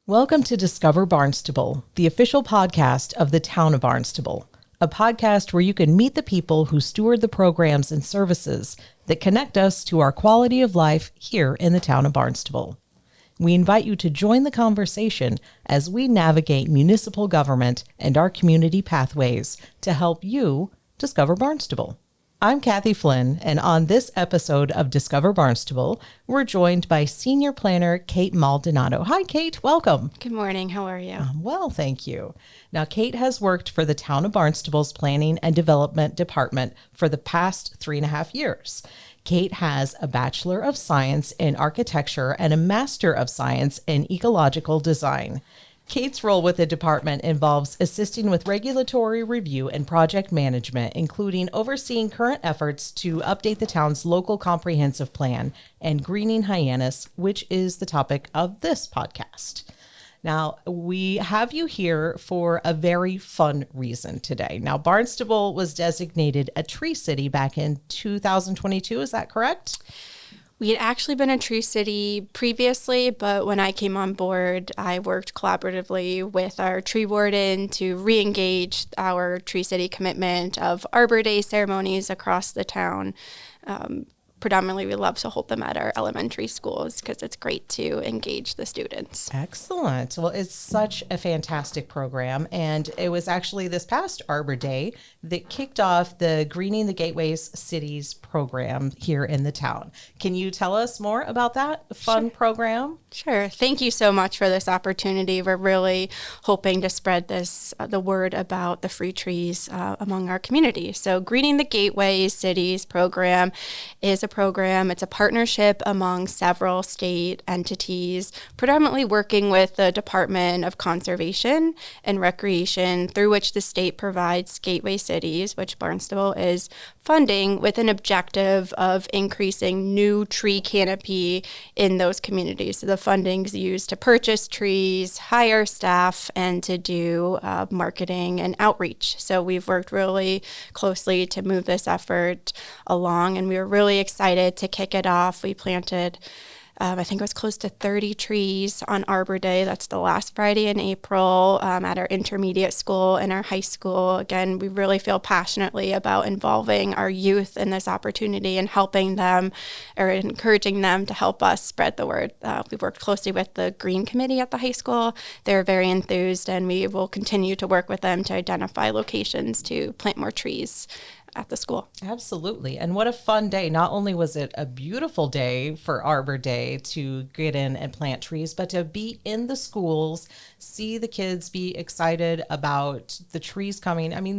Welcome to Discover Barnstable, the official podcast of the Town of Barnstable, a podcast where you can meet the people who steward the programs and services that connect us to our quality of life here in the Town of Barnstable. We invite you to join the conversation as we navigate municipal government and our community pathways to help you discover Barnstable. I'm Cathy Flynn, and on this episode of Discover Barnstable, we're joined by Senior Planner Kate Maldonado. Hi, Kate. Welcome. Good morning. How are you? Well, thank you. Now, Kate has worked for the Town of Barnstable's Planning and Development Department for the past 3.5 years. Kate has a Bachelor of Science in Architecture and a Master of Science in Ecological Design. Kate's role with the department involves assisting with regulatory review and project management, including overseeing current efforts to update the town's local comprehensive plan and greening Hyannis, which is the topic of this podcast. Now, we have you here for a very fun reason today. Now, Barnstable was designated a tree city back in 2022. Is that correct? We had actually been a tree city previously, but when I came on board, I worked collaboratively with our tree warden to re-engage our tree city commitment of Arbor Day ceremonies across the town. Predominantly, we love to hold them at our elementary schools because it's great to engage the students. Excellent. Well, it's such a fantastic program. And it was actually this past Arbor Day that kicked off the Greening the Gateways Cities program here in the town. Can you tell us more about that fun program? Sure. Thank you so much for this opportunity. We're really hoping to spread the word about the free trees among our community. So Greening the Gateways Cities program is a program. It's a partnership among several state entities, predominantly working with the Department of Conservation and Recreation, through which the state provides gateway cities, which Barnstable is funding, with an objective of increasing new tree canopy in those communities. So the funding is used to purchase trees, hire staff, and to do marketing and outreach. So we've worked really closely to move this effort along, and we were really excited to kick it off. We planted I think it was close to 30 trees on Arbor Day. That's the last Friday in April at our intermediate school and our high school. Again, we really feel passionately about involving our youth in this opportunity and helping them or encouraging them to help us spread the word. We've worked closely with the Green Committee at the high school. They're very enthused, and we will continue to work with them to identify locations to plant more trees at the school. Absolutely. And what a fun day. Not only was it a beautiful day for Arbor Day to get in and plant trees, but to be in the schools, see the kids be excited about the trees coming. I mean,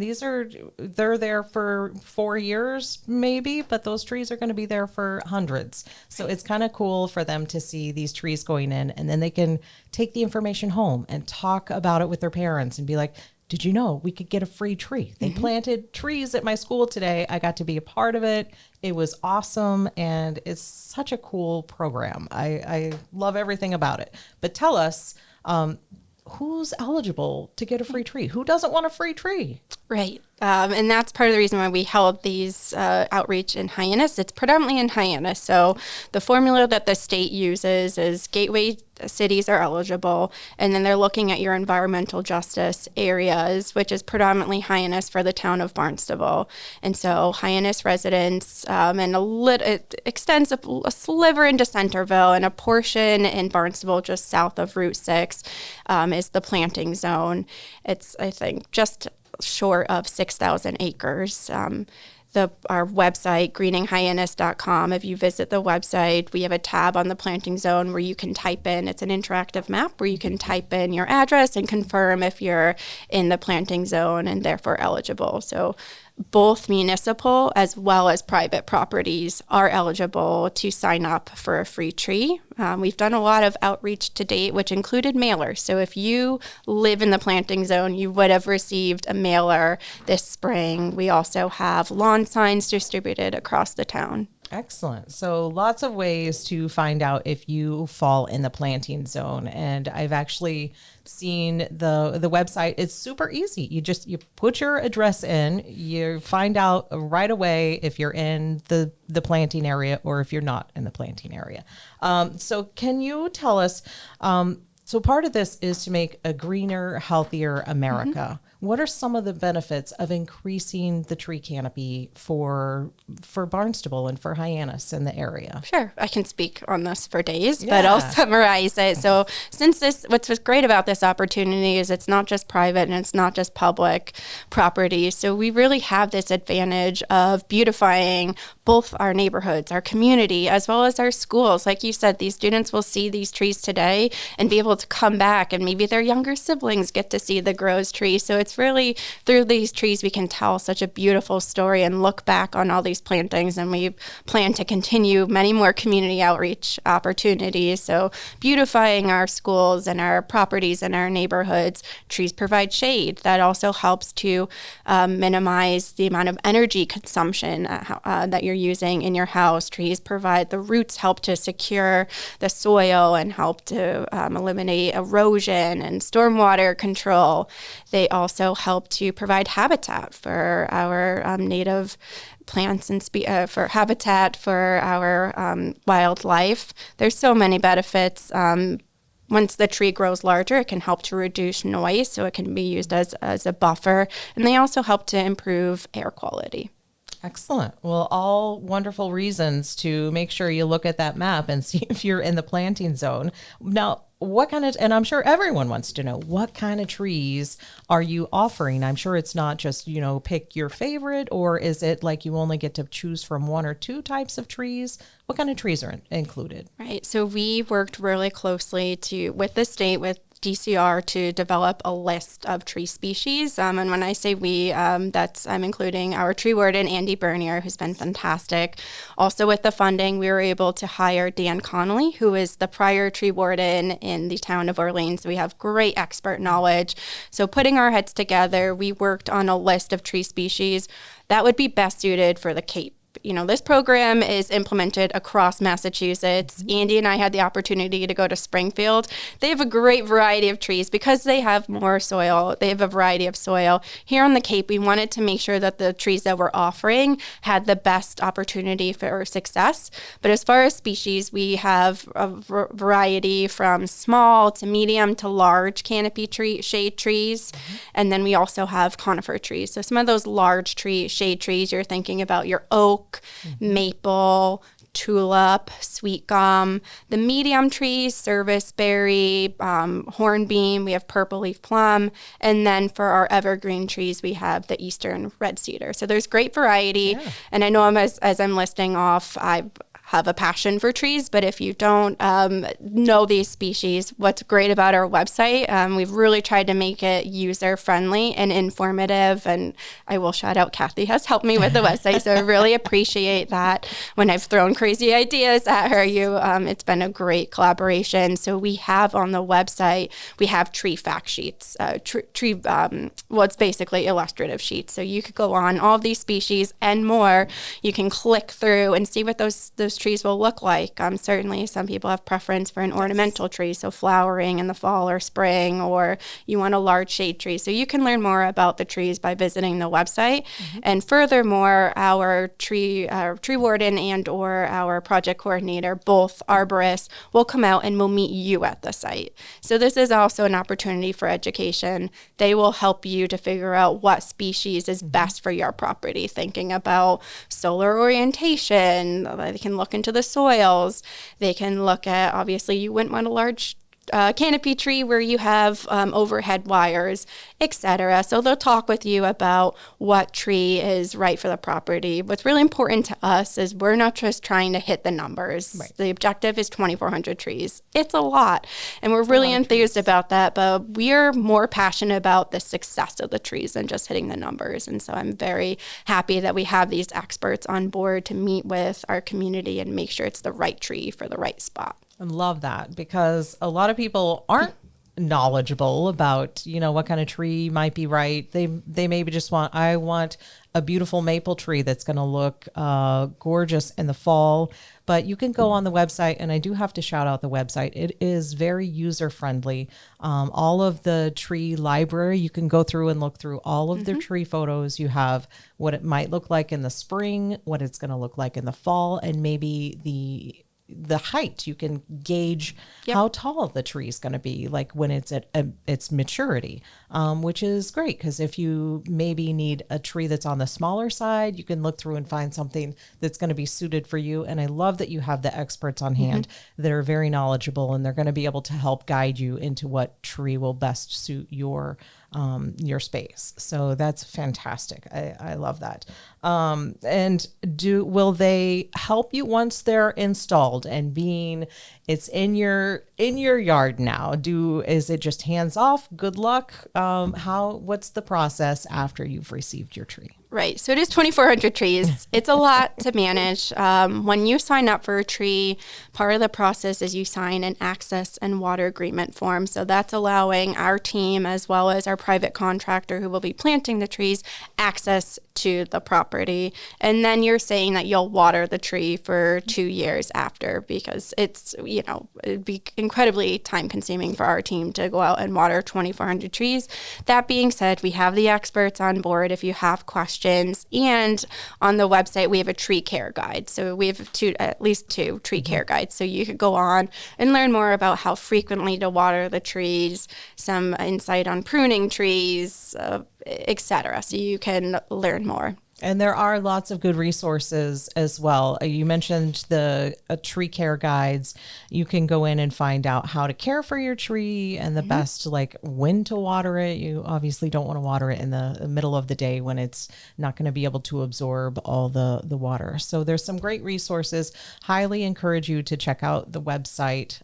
they're there for 4 years maybe, but those trees are going to be there for hundreds. So it's kind of cool for them to see these trees going in, and then they can take the information home and talk about it with their parents and be like, did you know we could get a free tree? They planted trees at my school today. I got to be a part of it. It was awesome, and it's such a cool program. I love everything about it. But tell us, who's eligible to get a free tree? Who doesn't want a free tree? Right. And that's part of the reason why we held these outreach in Hyannis. It's predominantly in Hyannis. So the formula that the state uses is gateway cities are eligible, and then they're looking at your environmental justice areas, which is predominantly Hyannis for the town of Barnstable. And so Hyannis residents and it extends a sliver into Centerville, and a portion in Barnstable just south of Route 6 is the planting zone. It's, I think, just short of 6,000 acres. Our website, greeninghyannis.com. If you visit the website, we have a tab on the planting zone where you can type in, it's an interactive map where you can type in your address and confirm if you're in the planting zone and therefore eligible. So both municipal as well as private properties are eligible to sign up for a free tree. We've done a lot of outreach to date, which included mailers. So if you live in the planting zone, you would have received a mailer this spring. We also have lawn signs distributed across the town. Excellent. So lots of ways to find out if you fall in the planting zone. And I've actually seen the website. It's super easy. You put your address in, you find out right away if you're in the planting area or if you're not in the planting area. So can you tell us, So part of this is to make a greener, healthier America. What are some of the benefits of increasing the tree canopy for Barnstable and for Hyannis in the area? Sure, I can speak on this for days, but I'll Yeah. summarize it. So, what's great about this opportunity is it's not just private and it's not just public property. So, we really have this advantage of beautifying both our neighborhoods, our community, as well as our schools. Like you said, these students will see these trees today and be able to come back, and maybe their younger siblings get to see the grows tree. So, it's really through these trees we can tell such a beautiful story and look back on all these plantings, and we plan to continue many more community outreach opportunities. So beautifying our schools and our properties and our neighborhoods. Trees provide shade. That also helps to minimize the amount of energy consumption that you're using in your house. Trees provide, the roots help to secure the soil and help to eliminate erosion and stormwater control. They also help to provide habitat for our native plants and for habitat for our wildlife. There's so many benefits. Once the tree grows larger, it can help to reduce noise, so it can be used as a buffer. And they also help to improve air quality. Excellent. Well, all wonderful reasons to make sure you look at that map and see if you're in the planting zone. Now, what kind of, and I'm sure everyone wants to know, what kind of trees are you offering? I'm sure it's not just, pick your favorite, or is it like you only get to choose from one or two types of trees? What kind of trees are included? Right. So we worked really closely with the state, with DCR, to develop a list of tree species. And when I say we, I'm including our tree warden, Andy Bernier, who's been fantastic. Also with the funding, we were able to hire Dan Connolly, who is the prior tree warden in the town of Orleans. We have great expert knowledge. So putting our heads together, we worked on a list of tree species that would be best suited for the Cape. This program is implemented across Massachusetts. Andy and I had the opportunity to go to Springfield. They have a great variety of trees because they have more soil. They have a variety of soil. Here on the Cape, we wanted to make sure that the trees that we're offering had the best opportunity for success. But as far as species, we have a variety from small to medium to large canopy shade trees. And then we also have conifer trees. So some of those large shade trees, you're thinking about your oak, maple, tulip, sweet gum. The medium trees, serviceberry, hornbeam, we have purple leaf plum. And then for our evergreen trees, we have the eastern red cedar. So there's great variety. Yeah. And I know as I'm listing off, I have a passion for trees, but if you don't know these species, what's great about our website, we've really tried to make it user-friendly and informative, and I will shout out Cathy has helped me with the website, so I really appreciate that. When I've thrown crazy ideas at her, it's been a great collaboration. So we have on the website, we have tree fact sheets, it's basically illustrative sheets. So you could go on all of these species and more. You can click through and see what those trees will look like. Certainly some people have preference for an ornamental tree, so flowering in the fall or spring, or you want a large shade tree. So you can learn more about the trees by visiting the website. And furthermore, our tree warden and or our project coordinator, both arborists, will come out and will meet you at the site. So this is also an opportunity for education. They will help you to figure out what species is best for your property, thinking about solar orientation. They can look into the soils. They can look at, obviously, you wouldn't want a large canopy tree where you have overhead wires, etc. So they'll talk with you about what tree is right for the property. What's really important to us is we're not just trying to hit the numbers. Right. The objective is 2,400 trees. It's a lot, and we're really enthused about that, but we're more passionate about the success of the trees than just hitting the numbers. And so I'm very happy that we have these experts on board to meet with our community and make sure it's the right tree for the right spot. I love that, because a lot of people aren't knowledgeable about, what kind of tree might be right. They maybe just I want a beautiful maple tree that's going to look gorgeous in the fall. But you can go on the website, and I do have to shout out the website. It is very user-friendly. All of the tree library, you can go through and look through all of the tree photos. You have what it might look like in the spring, what it's going to look like in the fall, and maybe the the height. You can gauge how tall the tree is going to be, like when it's at its maturity, which is great because if you maybe need a tree that's on the smaller side, you can look through and find something that's going to be suited for you. And I love that you have the experts on hand that are very knowledgeable, and they're going to be able to help guide you into what tree will best suit your space. So that's fantastic. I love that. And will they help you once they're installed and it's in your yard now? Is it just hands off? Good luck. What's the process after you've received your tree? Right. So it is 2,400 trees. It's a lot to manage. When you sign up for a tree, part of the process is you sign an access and water agreement form. So that's allowing our team as well as our private contractor who will be planting the trees access to the property. And then you're saying that you'll water the tree for 2 years after, because it'd be incredibly time consuming for our team to go out and water 2,400 trees. That being said, we have the experts on board if you have questions. And on the website, we have a tree care guide. So we have at least two tree care guides. So you could go on and learn more about how frequently to water the trees, some insight on pruning trees, etc. So you can learn more. And there are lots of good resources as well. You mentioned the tree care guides. You can go in and find out how to care for your tree and the best, like when to water it. You obviously don't want to water it in the middle of the day when it's not going to be able to absorb all the water. So there's some great resources. Highly encourage you to check out the website.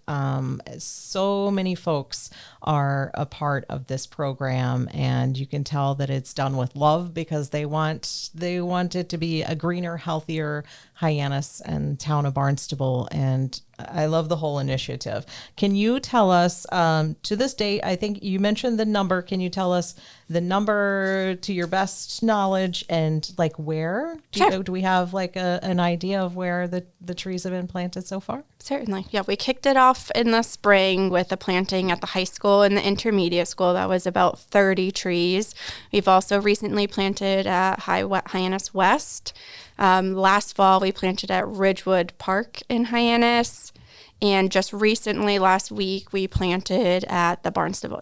So many folks are a part of this program, and you can tell that it's done with love because they want it to be a greener, healthier Hyannis and Town of Barnstable. And I love the whole initiative. Can you tell us, to this date, I think you mentioned the number. Can you tell us the number to your best knowledge and like where? Do we have like an idea of where the trees have been planted so far? Certainly. Yeah, we kicked it off in the spring with a planting at the high school and the intermediate school. That was about 30 trees. We've also recently planted at Hyannis West. Last fall, we planted at Ridgewood Park in Hyannis. And just recently, last week, we planted at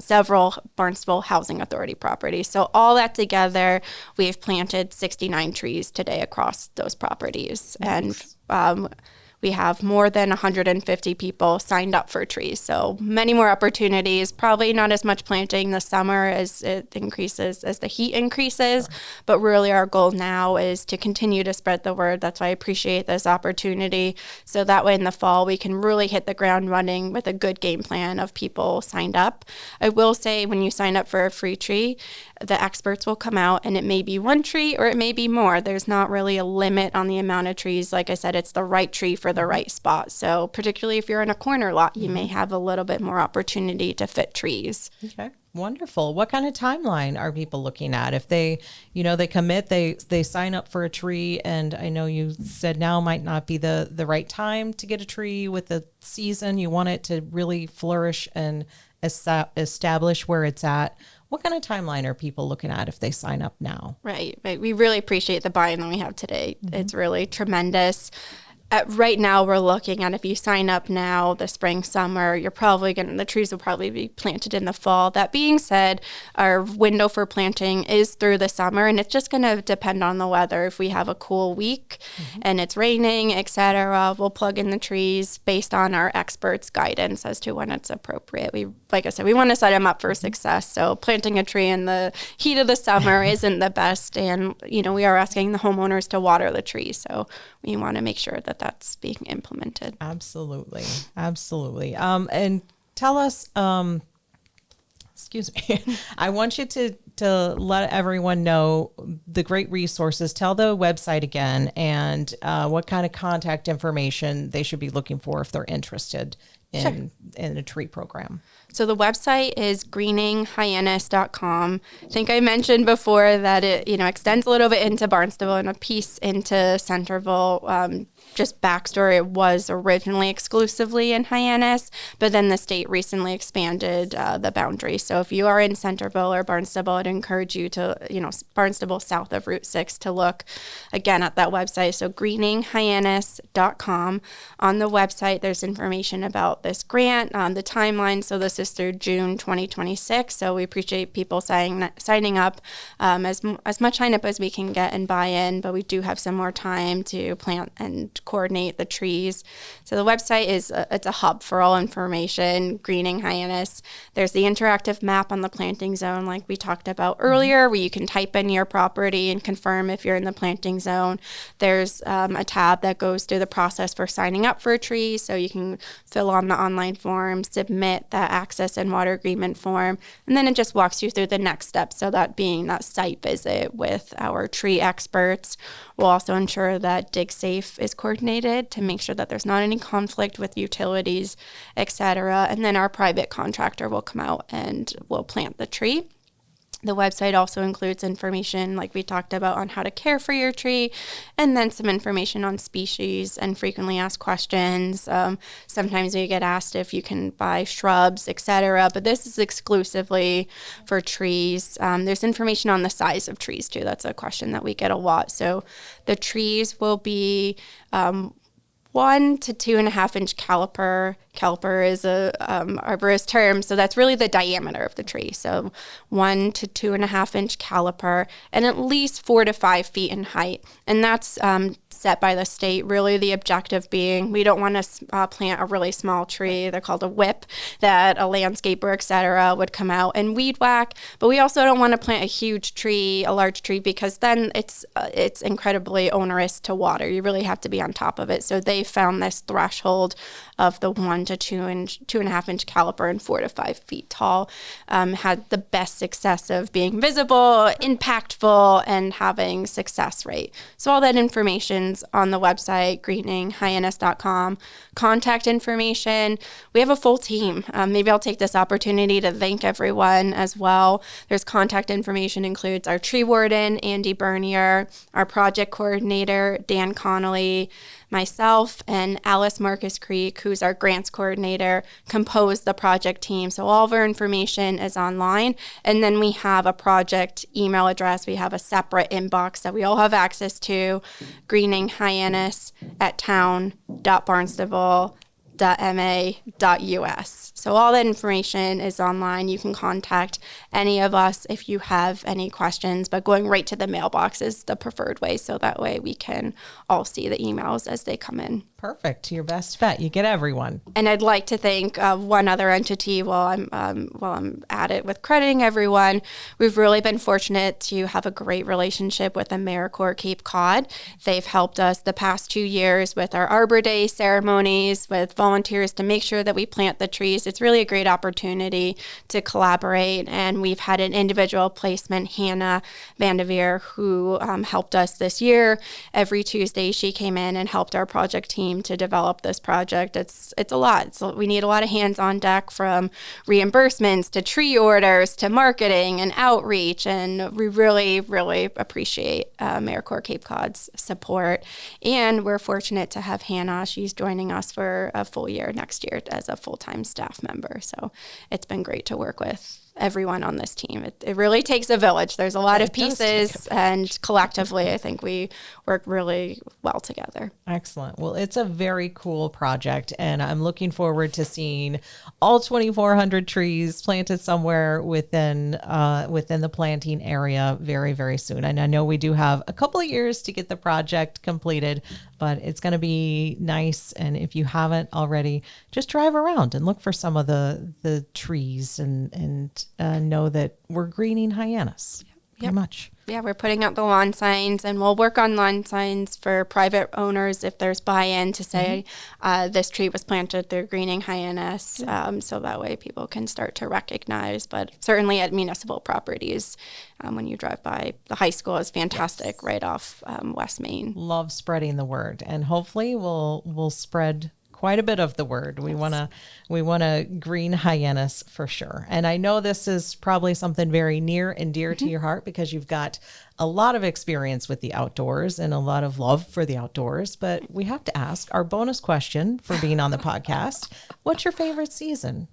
several Barnstable Housing Authority properties. So all that together, we've planted 69 trees today across those properties. Nice. And we have more than 150 people signed up for trees. So many more opportunities, probably not as much planting this summer as it increases, as the heat increases. Sure. But really our goal now is to continue to spread the word. That's why I appreciate this opportunity. So that way in the fall, we can really hit the ground running with a good game plan of people signed up. I will say when you sign up for a free tree, the experts will come out and it may be one tree or it may be more. There's not really a limit on the amount of trees. Like I said, it's the right tree for the right spot. So particularly if you're in a corner lot, you may have a little bit more opportunity to fit trees. Okay. Wonderful. What kind of timeline are people looking at? If they commit, they sign up for a tree, and I know you said now might not be the right time to get a tree with the season. You want it to really flourish and establish where it's at. What kind of timeline are people looking at if they sign up now? Right. We really appreciate the buy-in that we have today. It's really tremendous. Right now, we're looking at if you sign up now, the spring, summer, the trees will probably be planted in the fall. That being said, our window for planting is through the summer, and it's just going to depend on the weather. If we have a cool week and it's raining, etc., we'll plug in the trees based on our experts' guidance as to when it's appropriate. Like I said, we want to set them up for success. So planting a tree in the heat of the summer isn't the best, and we are asking the homeowners to water the trees. So we want to make sure that that's being implemented. Absolutely. And tell us, excuse me, I want you to let everyone know the great resources. Tell the website again and what kind of contact information they should be looking for if they're interested in a tree program. So the website is greeninghyannis.com. I think I mentioned before that it extends a little bit into Barnstable and a piece into Centerville. just backstory, it was originally exclusively in Hyannis, but then the state recently expanded the boundary. So if you are in Centerville or Barnstable, I'd encourage you to, Barnstable south of Route 6 to look again at that website. So greeninghyannis.com. On the website, there's information about this grant, the timeline. So this is through June 2026. So we appreciate people signing up as much sign up as we can get and buy in, but we do have some more time to plant and coordinate the trees. So the website it's a hub for all information, Greening Hyannis. There's the interactive map on the planting zone like we talked about earlier, where you can type in your property and confirm if you're in the planting zone. There's a tab that goes through the process for signing up for a tree, so you can fill on the online form, submit that access and water agreement form, and then it just walks you through the next steps. So that being that site visit with our tree experts. We'll also ensure that DigSafe is coordinated to make sure that there's not any conflict with utilities, etc. And then our private contractor will come out and will plant the tree. The website also includes information, like we talked about, on how to care for your tree, and then some information on species and frequently asked questions. Sometimes we get asked if you can buy shrubs, etc., but this is exclusively for trees. There's information on the size of trees, too. That's a question that we get a lot. So the trees will be 1 to 2.5 inch caliper. Caliper is a arborist term, so that's really the diameter of the tree. So 1 to 2.5 inch caliper, and at least 4 to 5 feet in height. And that's set by the state. Really, the objective being we don't want to plant a really small tree. They're called a whip that a landscaper, etc., would come out and weed whack. But we also don't want to plant a huge tree, a large tree, because then it's incredibly onerous to water. You really have to be on top of it. So they found this threshold of the 1 to 2.5 inch caliper and 4 to 5 feet tall, had the best success of being visible, impactful, and having success rate. So all that information's on the website, greeninghyannis.com. Contact information. We have a full team. Maybe I'll take this opportunity to thank everyone as well. There's contact information includes our tree warden, Andy Bernier, our project coordinator, Dan Connolly, myself, and Alice Marcus Creek, who's our grants coordinator, compose the project team. So all of our information is online. And then we have a project email address. We have a separate inbox that we all have access to, greeninghyannis@town.barnstable.ma.us. So all that information is online. You can contact any of us if you have any questions, but going right to the mailbox is the preferred way, so that way we can all see the emails as they come in. Perfect. Your best bet. You get everyone. And I'd like to thank one other entity while I'm at it with crediting everyone. We've really been fortunate to have a great relationship with AmeriCorps Cape Cod. They've helped us the past 2 years with our Arbor Day ceremonies, with volunteers to make sure that we plant the trees. It's really a great opportunity to collaborate. And we've had an individual placement, Hannah Vandeveer, who helped us this year. Every Tuesday, she came in and helped our project team to develop this project. It's a lot. So we need a lot of hands on deck, from reimbursements to tree orders to marketing and outreach. And we really, really appreciate AmeriCorps Cape Cod's support. And we're fortunate to have Hannah. She's joining us for a full year next year as a full-time staff member. So it's been great to work with everyone on this team. It really takes a village. There's a lot of pieces, and collectively, I think we work really well together. Excellent. Well, it's a very cool project, and I'm looking forward to seeing all 2,400 trees planted somewhere within the planting area very, very soon. And I know we do have a couple of years to get the project completed, but it's going to be nice. And if you haven't already, just drive around and look for some of the trees and know that we're greening Hyannis. Very much. Yeah, we're putting out the lawn signs, and we'll work on lawn signs for private owners if there's buy-in to say this tree was planted through Greening Hyannis, so that way people can start to recognize. But certainly at municipal properties, when you drive by, the high school is fantastic right off West Main. Love spreading the word, and hopefully we'll spread quite a bit of the word. We want to green Hyannis for sure. And I know this is probably something very near and dear to your heart because you've got a lot of experience with the outdoors and a lot of love for the outdoors. But we have to ask our bonus question for being on the podcast. What's your favorite season?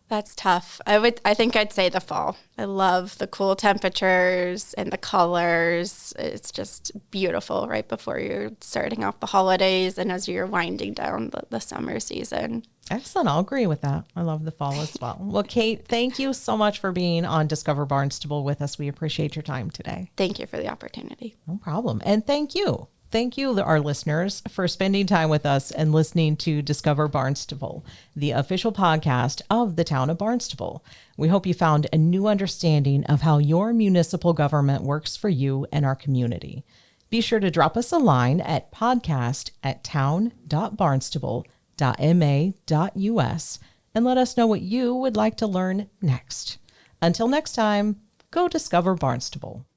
That's tough. I think I'd say the fall. I love the cool temperatures and the colors. It's just beautiful right before you're starting off the holidays and as you're winding down the summer season. Excellent. I'll agree with that. I love the fall as well. Well, Kate, thank you so much for being on Discover Barnstable with us. We appreciate your time today. Thank you for the opportunity. No problem. And thank you. Thank you, our listeners, for spending time with us and listening to Discover Barnstable, the official podcast of the Town of Barnstable. We hope you found a new understanding of how your municipal government works for you and our community. Be sure to drop us a line at podcast@town.barnstable.ma.us and let us know what you would like to learn next. Until next time, go Discover Barnstable.